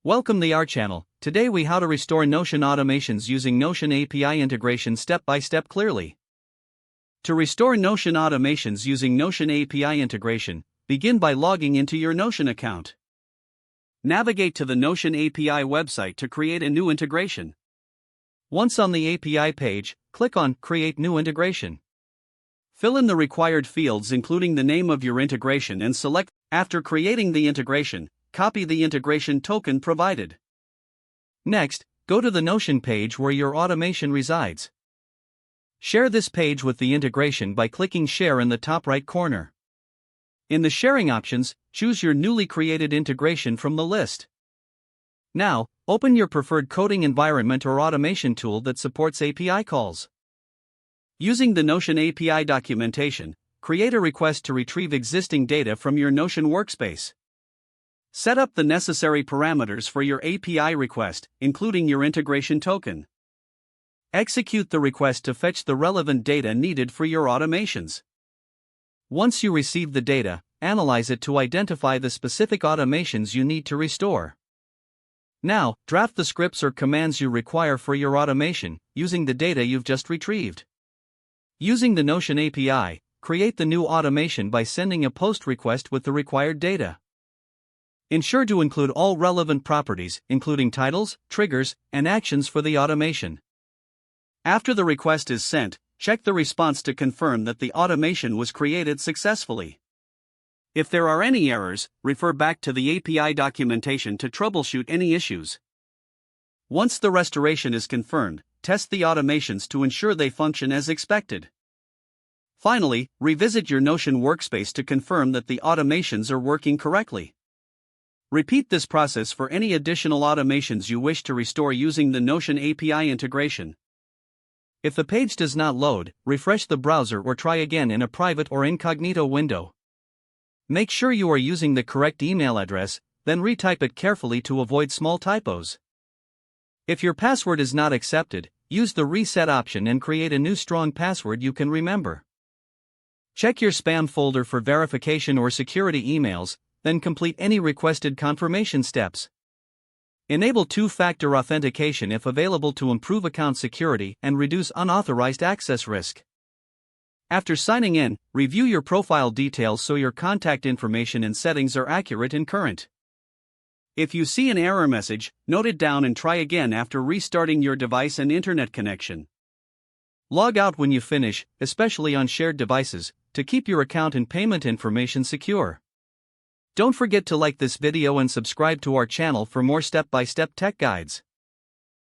Welcome to our channel. Today we how to restore Notion automations using Notion API integration step by step clearly. To restore Notion automations using Notion API integration, begin by logging into your Notion account. Navigate to the Notion API website to create a new integration. Once on the API page, click on Create New Integration. Fill in the required fields including the name of your integration and select. After creating the integration, copy the integration token provided. Next, go to the Notion page where your automation resides. Share this page with the integration by clicking Share in the top right corner. In the sharing options, choose your newly created integration from the list. Now, open your preferred coding environment or automation tool that supports API calls. Using the Notion API documentation, create a request to retrieve existing data from your Notion workspace. Set up the necessary parameters for your API request, including your integration token. Execute the request to fetch the relevant data needed for your automations. Once you receive the data, analyze it to identify the specific automations you need to restore. Now, draft the scripts or commands you require for your automation, using the data you've just retrieved. Using the Notion API, create the new automation by sending a POST request with the required data. Ensure to include all relevant properties, including titles, triggers, and actions for the automation. After the request is sent, check the response to confirm that the automation was created successfully. If there are any errors, refer back to the API documentation to troubleshoot any issues. Once the restoration is confirmed, test the automations to ensure they function as expected. Finally, revisit your Notion workspace to confirm that the automations are working correctly. Repeat this process for any additional automations you wish to restore using the Notion API integration. If the page does not load, refresh the browser or try again in a private or incognito window. Make sure you are using the correct email address, then retype it carefully to avoid small typos. If your password is not accepted, use the reset option and create a new strong password you can remember. Check your spam folder for verification or security emails, then complete any requested confirmation steps. Enable two-factor authentication if available to improve account security and reduce unauthorized access risk. After signing in, review your profile details so your contact information and settings are accurate and current. If you see an error message, note it down and try again after restarting your device and internet connection. Log out when you finish, especially on shared devices, to keep your account and payment information secure. Don't forget to like this video and subscribe to our channel for more step-by-step tech guides.